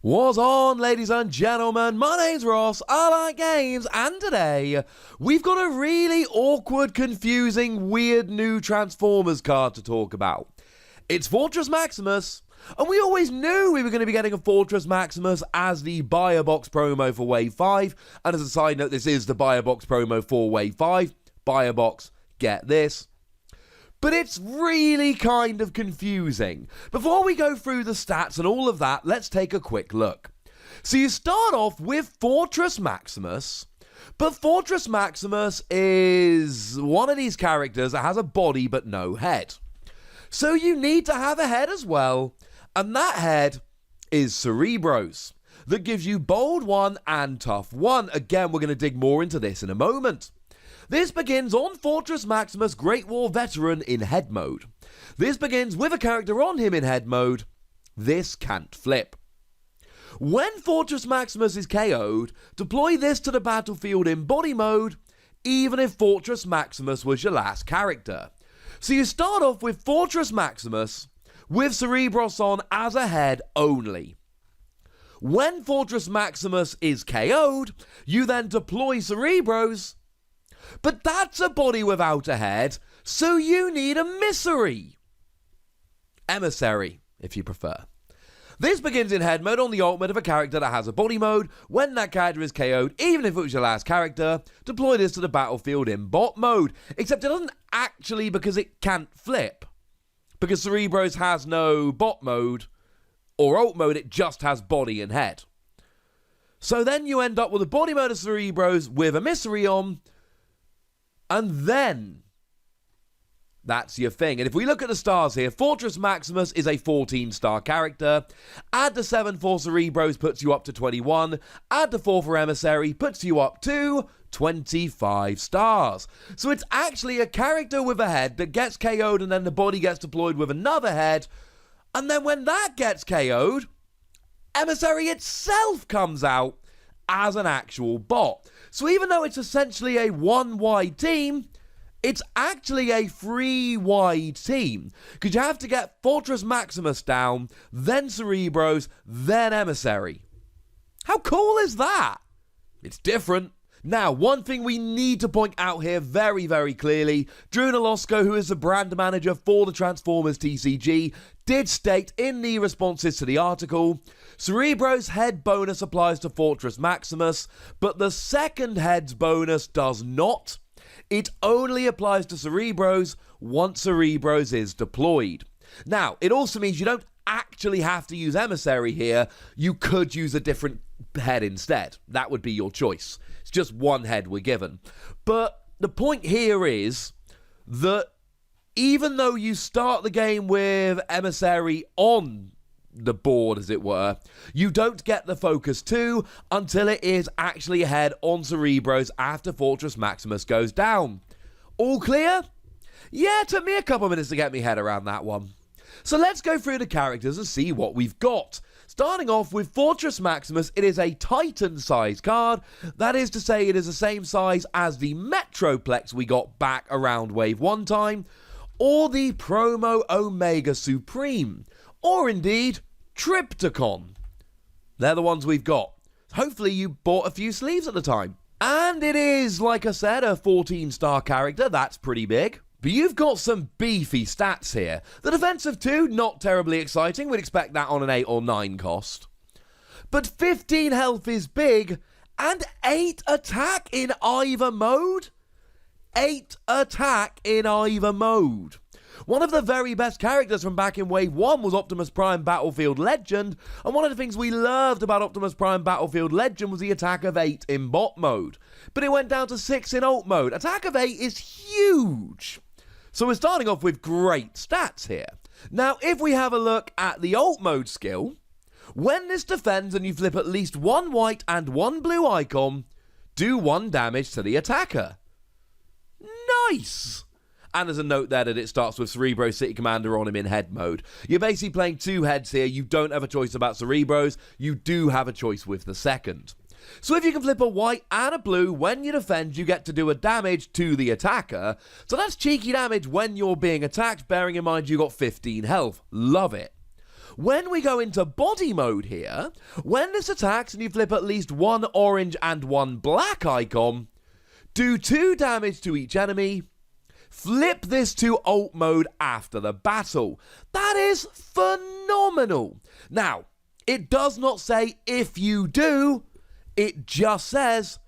What's on, ladies and gentlemen? My name's Ross, I like games, and today we've got a really awkward, confusing, weird new Transformers card to talk about. It's Fortress Maximus, and we always knew we were going to be getting a Fortress Maximus as the Buy a Box promo for Wave 5, and as a side note, this is the Buy a Box promo for Wave 5. Buy a box, get this. But it's really kind of confusing. Before we go through the stats and all of that, let's take a quick look. So you start off with Fortress Maximus, but Fortress Maximus is one of these characters that has a body but no head. So you need to have a head as well, and that head is Cerebros, that gives you Bold 1 and Tough 1. Again, we're going to dig more into this in a moment. This begins on Fortress Maximus Great War Veteran in head mode. This begins with a character on him in head mode. This can't flip. When Fortress Maximus is KO'd, deploy this to the battlefield in body mode, even if Fortress Maximus was your last character. So you start off with Fortress Maximus with Cerebros on as a head only. When Fortress Maximus is KO'd, you then deploy Cerebros, but that's a body without a head, so you need EMISSARY. EMISSARY, if you prefer. This begins in head mode on the ultimate of a character that has a body mode. When that character is KO'd, even if it was your last character, deploy this to the battlefield in bot mode. Except it doesn't actually, because it can't flip. Because Cerebros has no bot mode or ult mode, it just has body and head. So then you end up with a body mode of Cerebros with EMISSARY on, and then that's your thing. And if we look at the stars here, Fortress Maximus is a 14-star character. Add the 7 for Cerebros puts you up to 21. Add the 4 for EMISSARY puts you up to 25 stars. So it's actually a character with a head that gets KO'd and then the body gets deployed with another head. And then when that gets KO'd, EMISSARY itself comes out as an actual bot. So even though it's essentially a 1-wide team, it's actually a 3-wide team. Because you have to get Fortress Maximus down, then Cerebros, then EMISSARY. How cool is that? It's different. Now, one thing we need to point out here very, very clearly, Drew Nolosco, who is the brand manager for the Transformers TCG, did state in the responses to the article, Cerebros' head bonus applies to Fortress Maximus, but the second head's bonus does not. It only applies to Cerebros once Cerebros is deployed. Now, it also means you don't actually have to use EMISSARY here. You could use a different head instead. That would be your choice. It's just one head we're given. But the point here is that even though you start the game with EMISSARY on the board, as it were, you don't get the Focus 2 until it is actually a head on Cerebros after Fortress Maximus goes down. All clear? Yeah, it took me a couple minutes to get my head around that one. So let's go through the characters and see what we've got. Starting off with Fortress Maximus, it is a Titan-size card. That is to say, it is the same size as the Metroplex we got back around Wave 1 time, or the Promo Omega Supreme, or indeed Triptychon. They're the ones we've got. Hopefully you bought a few sleeves at the time. And it is, like I said, a 14-star character. That's pretty big. But you've got some beefy stats here. The defensive 2, not terribly exciting. We'd expect that on an 8 or 9 cost. But 15 health is big, and 8 attack in either mode? 8 attack in either mode. One of the very best characters from back in Wave 1 was Optimus Prime Battlefield Legend, and one of the things we loved about Optimus Prime Battlefield Legend was the attack of 8 in bot mode. But it went down to 6 in ult mode. Attack of 8 is huge. So we're starting off with great stats here. Now, if we have a look at the ult mode skill, when this defends and you flip at least 1 white and 1 blue icon, do 1 damage to the attacker. Nice! And there's a note there that it starts with Cerebros City Commander on him in head mode. You're basically playing 2 heads here. You don't have a choice about Cerebros. You do have a choice with the second. So if you can flip a white and a blue, when you defend, you get to do a damage to the attacker. So that's cheeky damage when you're being attacked, bearing in mind you got 15 health. Love it. When we go into body mode here, when this attacks and you flip at least one orange and one black icon, do 2 damage to each enemy. Flip this to alt mode after the battle. That is phenomenal. Now, it does not say if you do, it just says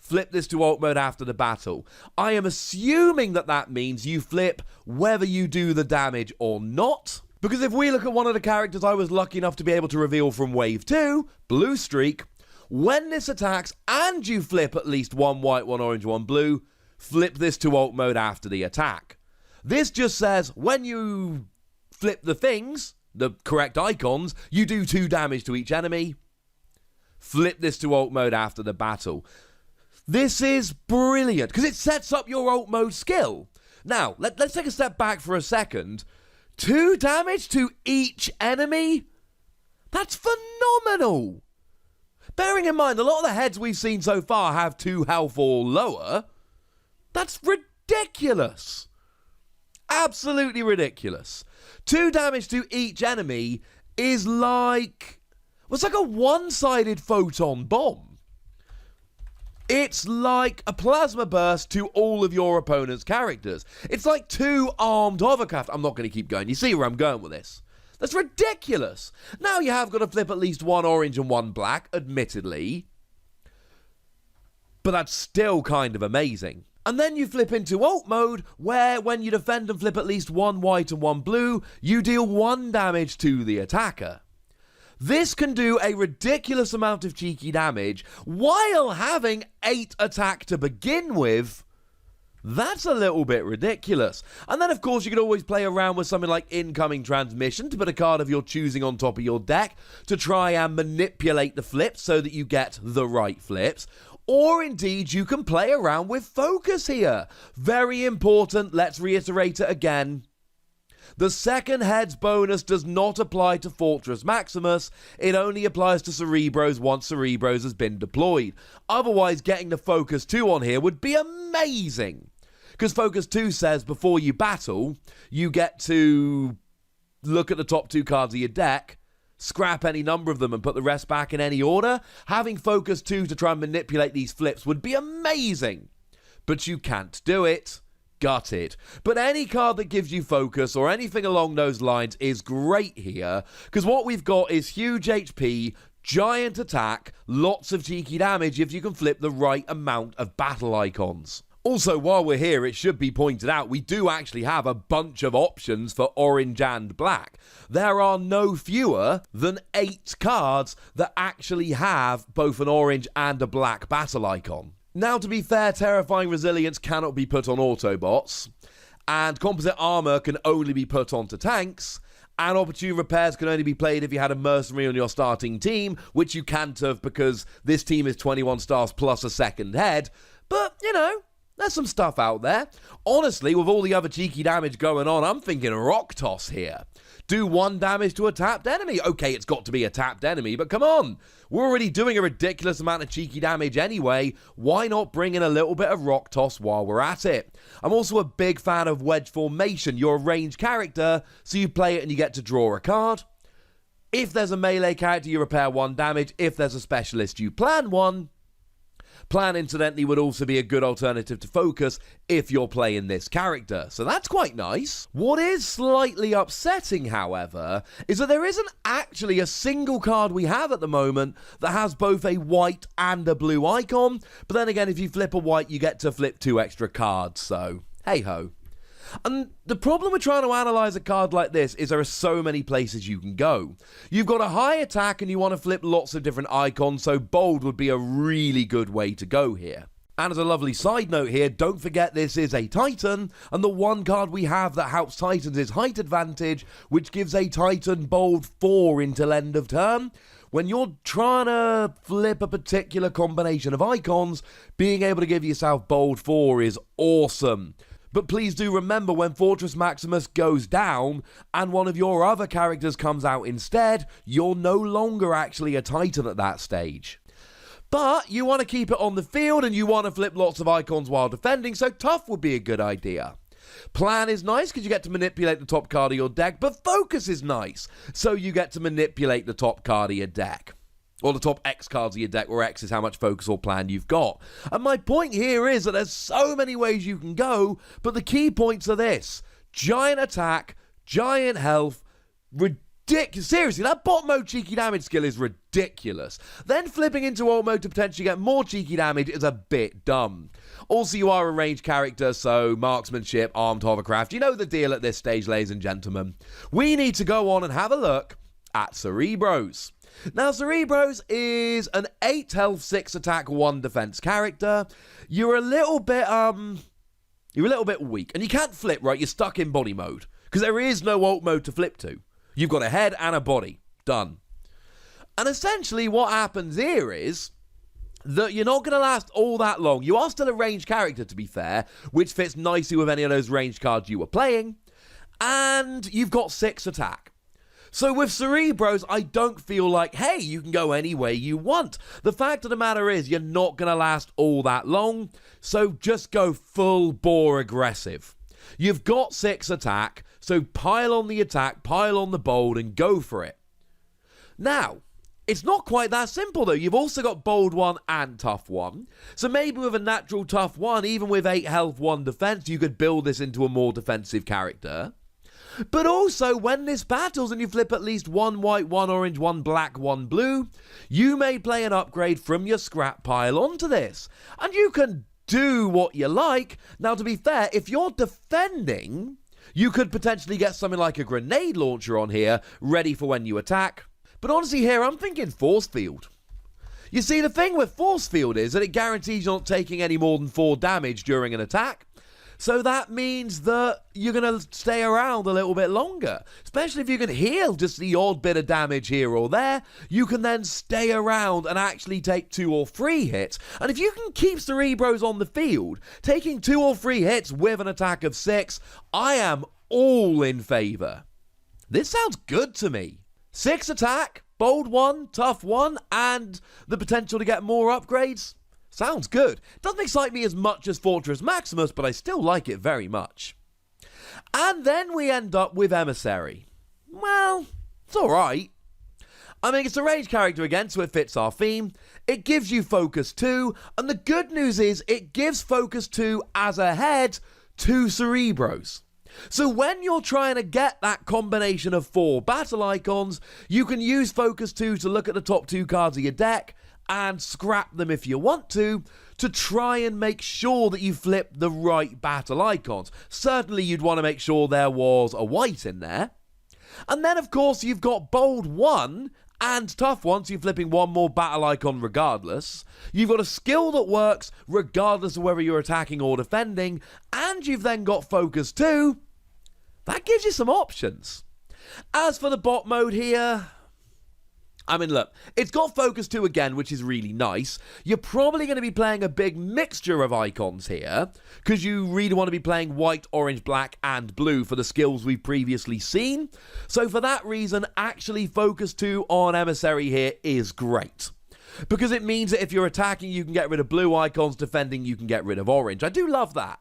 flip this to alt mode after the battle. I am assuming that that means you flip whether you do the damage or not. Because if we look at one of the characters I was lucky enough to be able to reveal from Wave 2, Blue Streak, when this attacks and you flip at least one white, one orange, one blue, flip this to alt mode after the attack. This just says when you flip the things, the correct icons, you do 2 damage to each enemy. Flip this to alt mode after the battle. This is brilliant because it sets up your alt mode skill. Now, let's take a step back for a second. 2 damage to each enemy? That's phenomenal. Bearing in mind, a lot of the heads we've seen so far have 2 health or lower. That's ridiculous. Absolutely ridiculous. 2 damage to each enemy is like... it's like a one-sided photon bomb. It's like a plasma burst to all of your opponent's characters. It's like 2 armed hovercraft. I'm not going to keep going. You see where I'm going with this. That's ridiculous. Now you have got to flip at least 1 orange and 1 black, admittedly. But that's still kind of amazing. And then you flip into alt mode, where when you defend and flip at least 1 white and 1 blue, you deal 1 damage to the attacker. This can do a ridiculous amount of cheeky damage while having 8 attack to begin with. That's a little bit ridiculous. And then, of course, you can always play around with something like Incoming Transmission to put a card of your choosing on top of your deck to try and manipulate the flips so that you get the right flips. Or indeed, you can play around with Focus here. Very important, let's reiterate it again. The second heads bonus does not apply to Fortress Maximus. It only applies to Cerebros once Cerebros has been deployed. Otherwise, getting the Focus 2 on here would be amazing. Because Focus 2 says before you battle, you get to look at the top 2 cards of your deck, scrap any number of them and put the rest back in any order. Having Focus 2 to try and manipulate these flips would be amazing. But you can't do it. Gutted. But any card that gives you Focus or anything along those lines is great here, because what we've got is huge HP, giant attack, lots of cheeky damage if you can flip the right amount of battle icons. Also, while we're here, it should be pointed out, we do actually have a bunch of options for orange and black. There are no fewer than 8 cards that actually have both an orange and a black battle icon. Now, to be fair, Terrifying Resilience cannot be put on Autobots, and Composite Armor can only be put onto tanks, and Opportune Repairs can only be played if you had a Mercenary on your starting team, which you can't have because this team is 21 stars plus a second head, but, you know, there's some stuff out there. Honestly, with all the other cheeky damage going on, I'm thinking Rock Toss here. Do 1 damage to a tapped enemy. Okay, it's got to be a tapped enemy, but come on. We're already doing a ridiculous amount of cheeky damage anyway. Why not bring in a little bit of Rock Toss while we're at it? I'm also a big fan of Wedge Formation. You're a ranged character, so you play it and you get to draw a card. If there's a melee character, you repair 1 damage. If there's a specialist, you plan 1. Plan, incidentally, would also be a good alternative to Focus if you're playing this character, so that's quite nice. What is slightly upsetting, however, is that there isn't actually a single card we have at the moment that has both a white and a blue icon, but then again, if you flip a white, you get to flip 2 extra cards, so hey-ho. And the problem with trying to analyze a card like this is there are so many places you can go. You've got a high attack and you want to flip lots of different icons, so bold would be a really good way to go here. And as a lovely side note here, don't forget this is a Titan, and the one card we have that helps Titans is Height Advantage, which gives a Titan bold 4 until end of turn. When you're trying to flip a particular combination of icons, being able to give yourself bold 4 is awesome. But please do remember, when Fortress Maximus goes down and one of your other characters comes out instead, you're no longer actually a Titan at that stage. But you want to keep it on the field and you want to flip lots of icons while defending, so Tough would be a good idea. Plan is nice because you get to manipulate the top card of your deck, but Focus is nice, so you get to manipulate the top card of your deck. Or the top X cards of your deck, where X is how much focus or plan you've got. And my point here is that there's so many ways you can go, but the key points are this. Giant attack, giant health, ridiculous. Seriously, that bot mode cheeky damage skill is ridiculous. Then flipping into alt mode to potentially get more cheeky damage is a bit dumb. Also, you are a ranged character, so marksmanship, armed hovercraft. You know the deal at this stage, ladies and gentlemen. We need to go on and have a look at Cerebros. Now, Cerebros is an 8 health, 6 attack, 1 defense character. You're a little bit weak, and you can't flip, right? You're stuck in body mode, because there is no alt mode to flip to. You've got a head and a body. Done. And essentially what happens here is that you're not going to last all that long. You are still a ranged character, to be fair, which fits nicely with any of those ranged cards you were playing. And you've got 6 attack. So with Cerebros, I don't feel like, hey, you can go any way you want. The fact of the matter is, you're not going to last all that long, so just go full bore aggressive. You've got 6 attack, so pile on the attack, pile on the bold, and go for it. Now, it's not quite that simple, though. You've also got bold 1 and tough 1. So maybe with a natural tough 1, even with 8 health, 1 defense, you could build this into a more defensive character. But also, when this battles and you flip at least 1 white, 1 orange, 1 black, 1 blue, you may play an upgrade from your scrap pile onto this. And you can do what you like. Now, to be fair, if you're defending, you could potentially get something like a grenade launcher on here, ready for when you attack. But honestly here, I'm thinking force field. You see, the thing with force field is that it guarantees you're not taking any more than 4 damage during an attack. So that means that you're going to stay around a little bit longer. Especially if you can heal just the odd bit of damage here or there, you can then stay around and actually take 2 or 3 hits. And if you can keep Cerebros on the field, taking 2 or 3 hits with an attack of 6, I am all in favour. This sounds good to me. 6 attack, bold 1, tough 1, and the potential to get more upgrades. Sounds good. Doesn't excite me as much as Fortress Maximus, but I still like it very much. And then we end up with Emissary. Well, it's alright. I mean, it's a ranged character again, so it fits our theme. It gives you Focus 2, and the good news is it gives Focus 2 as a head to Cerebros. So when you're trying to get that combination of 4 battle icons, you can use Focus 2 to look at the top 2 cards of your deck, and scrap them if you want to try and make sure that you flip the right battle icons. Certainly you'd want to make sure there was a white in there. And then of course you've got bold 1 and tough 1, so you're flipping 1 more battle icon regardless. You've got a skill that works regardless of whether you're attacking or defending, and you've then got Focus 2. That gives you some options. As for the bot mode here, I mean, look, it's got Focus 2 again, which is really nice. You're probably going to be playing a big mixture of icons here, because you really want to be playing white, orange, black, and blue for the skills we've previously seen. So for that reason, actually Focus 2 on Emissary here is great. Because it means that if you're attacking, you can get rid of blue icons, defending, you can get rid of orange. I do love that.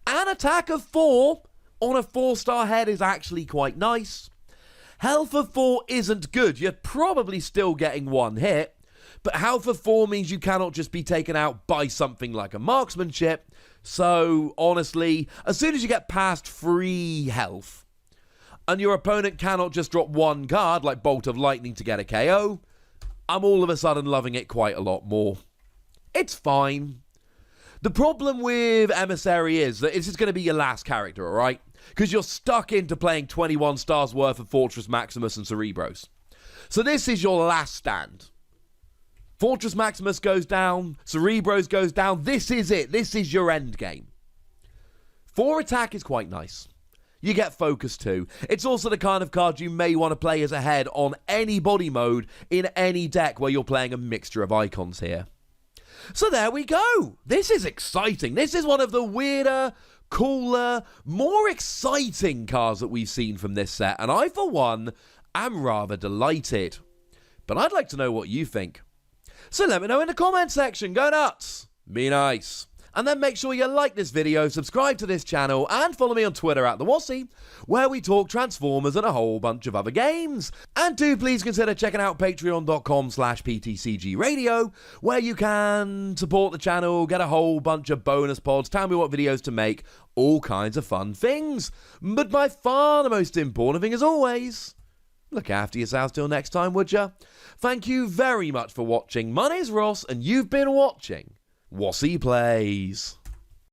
An attack of 4 on a 4-star head is actually quite nice. Health of 4 isn't good. You're probably still getting 1 hit, but health of 4 means you cannot just be taken out by something like a marksmanship. So, honestly, as soon as you get past 3 health, and your opponent cannot just drop 1 card, like Bolt of Lightning to get a KO, I'm all of a sudden loving it quite a lot more. It's fine. The problem with Emissary is that this is going to be your last character, alright? Because you're stuck into playing 21 stars worth of Fortress Maximus and Cerebros. So this is your last stand. Fortress Maximus goes down, Cerebros goes down, this is it, this is your end game. 4 attack is quite nice. You get Focus 2. It's also the kind of card you may want to play as a head on any body mode in any deck where you're playing a mixture of icons here. So there we go. This is exciting. This is one of the weirder, cooler, more exciting cards that we've seen from this set, and I, for one, am rather delighted. But I'd like to know what you think. So let me know in the comment section. Go nuts. Be nice. And then make sure you like this video, subscribe to this channel, and follow me on Twitter at the Wossy, where we talk Transformers and a whole bunch of other games. And do please consider checking out patreon.com/PTCGradio, where you can support the channel, get a whole bunch of bonus pods, tell me what videos to make, all kinds of fun things. But by far the most important thing, as always, look after yourselves till next time, would ya? Thank you very much for watching. My name's Ross, and you've been watching Wossy Plays.